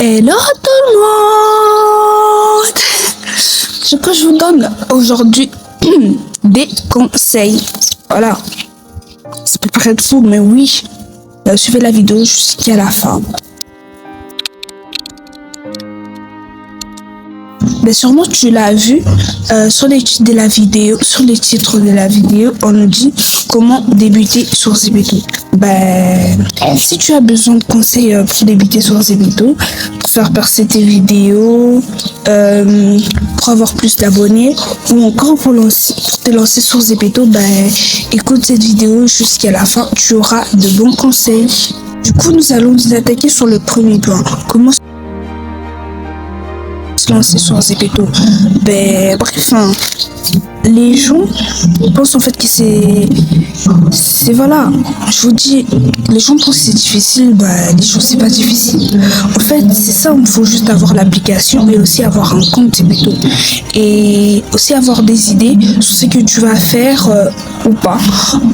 Hello tout le monde. Ce que je vous donne aujourd'hui des conseils. Voilà. Ça peut paraître fou, mais oui. Suivez la vidéo jusqu'à la fin. Mais sûrement tu l'as vu sur les titres de la vidéo, on nous dit comment débuter sur Zepeto. Si tu as besoin de conseils pour débuter sur Zepeto, pour faire percer tes vidéos, pour avoir plus d'abonnés ou encore pour te lancer sur Zepeto, écoute cette vidéo jusqu'à la fin, tu auras de bons conseils. Du coup, nous allons nous attaquer sur le premier point. Comment se lancer sur Zepeto. Les gens pensent en fait que c'est voilà, je vous dis, les gens pensent que c'est difficile, les gens c'est pas difficile. En fait, c'est ça, il faut juste avoir l'application et aussi avoir un compte Zepeto et aussi avoir des idées sur ce que tu vas faire ou pas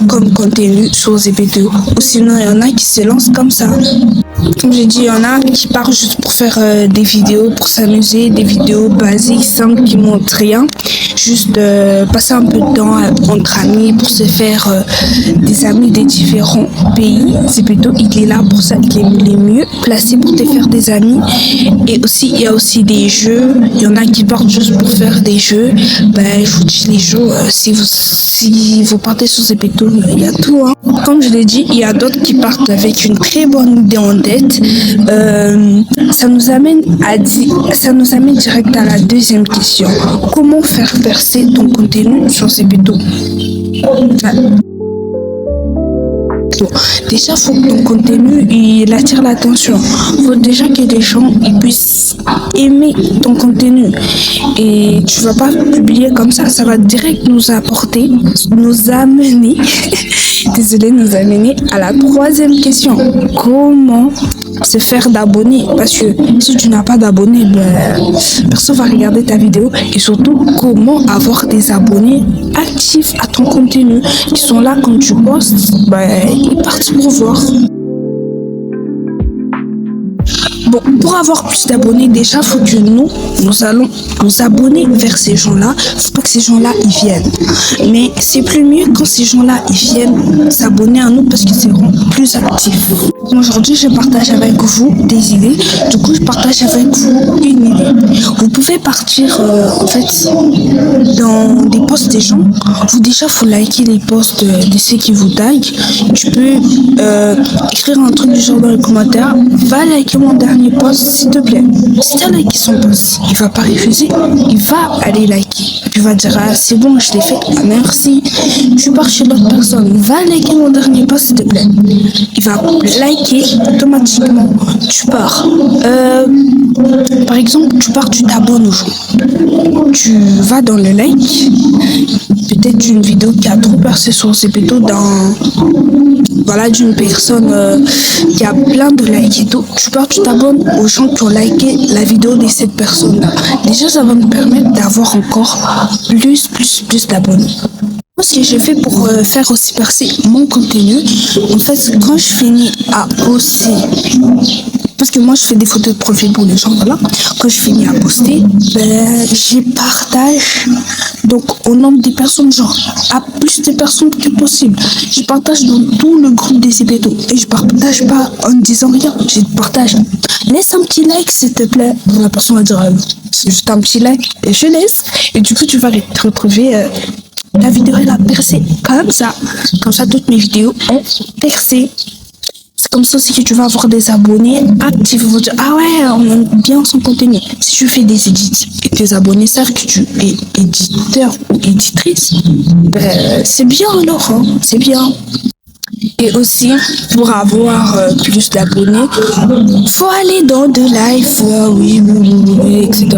comme contenu sur Zepeto. Ou sinon, il y en a qui se lancent comme ça. Comme j'ai dit, il y en a qui partent juste pour faire des vidéos, pour s'amuser, des vidéos basiques, simples, qui montrent rien. Juste passer un peu de temps entre amis pour se faire des amis des différents pays. Zepeto, il est là pour ça, il est mieux placé pour te faire des amis. Et aussi, il y a aussi des jeux. Il y en a qui partent juste pour faire des jeux. Je vous dis, les jeux, si vous partez sur Zepeto, il y a tout. Comme je l'ai dit, il y a d'autres qui partent avec une très bonne idée en tête. Ça nous amène direct à la deuxième question. Comment faire percer ton contenu sur Zepeto? Déjà, il faut que ton contenu il attire l'attention. Il faut déjà que les gens ils puissent aimer ton contenu. Et tu vas pas publier comme ça. Ça va direct nous amener à la troisième question. Comment se faire d'abonnés? Parce que si tu n'as pas d'abonnés, personne va regarder ta vidéo. Et surtout, comment avoir des abonnés actifs à ton contenu qui sont là quand tu postes, ils partent pour voir. Bon, pour avoir plus d'abonnés, déjà, faut que nous allons nous abonner vers ces gens-là. Faut pas que ces gens-là, ils viennent. Mais c'est plus mieux quand ces gens-là, ils viennent s'abonner à nous parce que c'est plus actif. Aujourd'hui, je partage avec vous des idées. Du coup, je partage avec vous une idée. Vous pouvez partir, dans des posts des gens. Faut liker les posts de ceux qui vous taguent. Tu peux écrire un truc du genre dans les commentaires. Va liker mon dernier post, s'il te plaît. Si tu as liké son post, il va pas refuser. Il va aller liker. Tu vas dire, c'est bon, je l'ai fait. Merci. Tu pars chez l'autre personne. Va liker mon dernier post, s'il te plaît. Il va liker automatiquement. Tu pars. Par exemple, tu t'abonnes aux gens. Tu vas dans le like. Peut-être une vidéo qui a trop percé sur Zepeto d'une personne qui a plein de likes et tout. Tu t'abonnes aux gens qui ont liké la vidéo de cette personne-là. Déjà, ça va me permettre d'avoir encore plus d'abonnés. Ce que je fais pour faire aussi percer mon contenu, en fait, quand je finis à poster, parce que moi je fais des photos de profil pour les gens, voilà. Quand je finis à poster, je partage donc au nombre des personnes, genre à plus de personnes que possible. Je partage dans tout le groupe des Zepeto et je partage pas en disant rien. Je partage. Laisse un petit like s'il te plaît. La personne va dire c'est juste un petit like et je laisse. Et du coup tu vas te retrouver. La vidéo elle a percé comme ça. Comme ça toutes mes vidéos ont percé. C'est comme ça aussi que tu vas avoir des abonnés actifs. Ils vont dire, ah ouais, on aime bien son contenu. Si tu fais des edits et tes abonnés savent que tu es éditeur ou éditrice, c'est bien alors, c'est bien. Et aussi, pour avoir plus d'abonnés, faut aller dans de live, etc.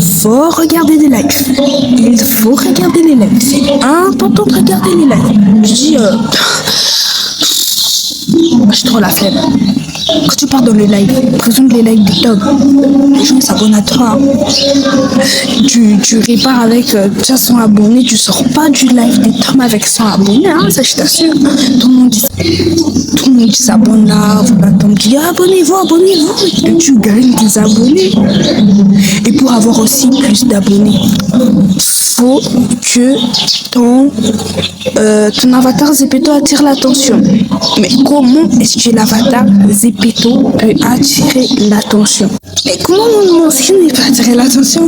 Faut regarder des lives. Il faut regarder les lives. C'est important de regarder les lives. Je dis, j'ai trop la flemme. Quand tu pars dans le live, par exemple les lives TikTok, les gens s'abonnent à toi. Tu repars avec 100 abonnés, tu sors pas du live des tomes avec 100 abonnés, hein, ça je t'assure. Tout le monde qui s'abonne là, voilà, Tom dit abonnez-vous, abonnez-vous, et tu gagnes des abonnés. Et pour avoir aussi plus d'abonnés, faut que ton avatar Zepeto attire l'attention. Mais comment est-ce que l'avatar Zepeto peut attirer l'attention? Mais comment mon skin peut attirer l'attention?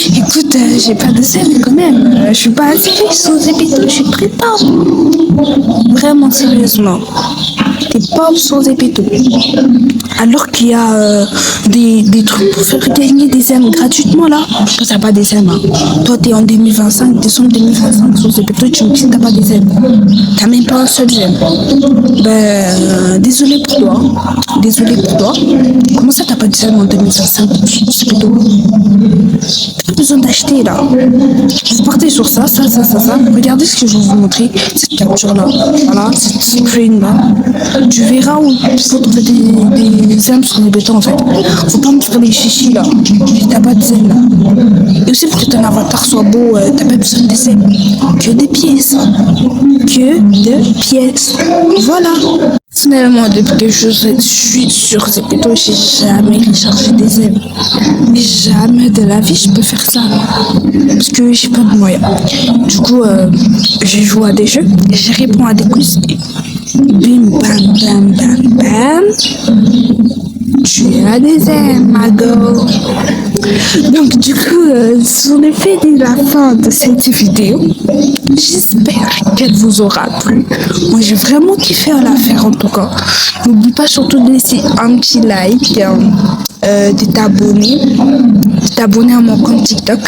Écoute, j'ai pas de scène quand même. Je suis pas assez riche sur Zepeto, je suis très pauvre. Vraiment, sérieusement. T'es pauvre sur Zepeto. Alors qu'il y a des trucs pour faire gagner des aimes gratuitement là. Toi, t'as pas des aimes. Hein. Toi, t'es en 2025, décembre 2025 sur Zepeto, tu me dis que t'as pas des aimes. T'as même pas un seul j'aime. Ben, désolé pour toi. Comment ça, t'as pas des aimes en 2025 sur Zepeto? T'as besoin d'acheter là. Vous partez sur ça. Regardez ce que je vais vous montrer. Cette capture là. Voilà, cette screen là. Tu verras où il faut trouver des aimes sur les bétons en fait. Faut pas me faire les chichis là. T'as pas de aimes là. Et aussi pour que ton avatar soit beau, t'as pas besoin des aimes. Que des pièces. Voilà. Personnellement, depuis que je suis sur Zepeto, j'ai jamais rechargé des aimes. Mais jamais de la vie je peux faire ça. Parce que j'ai pas de moyens. Du coup, je joue à des jeux, je réponds à des quiz. Bim, bam. Tu as des aimes, ma go. Donc du coup, j'en ai fait la fin de cette vidéo. J'espère qu'elle vous aura plu. Moi, j'ai vraiment kiffé à la faire en tout cas. N'oublie pas surtout de laisser un petit like, de t'abonner à mon compte TikTok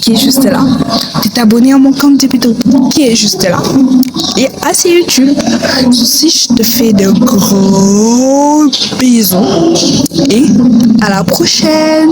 qui est juste là. De t'abonner à mon compte Zepeto qui est juste là. Et à YouTube. Aussi, je te fais de gros bisous. Et à la prochaine.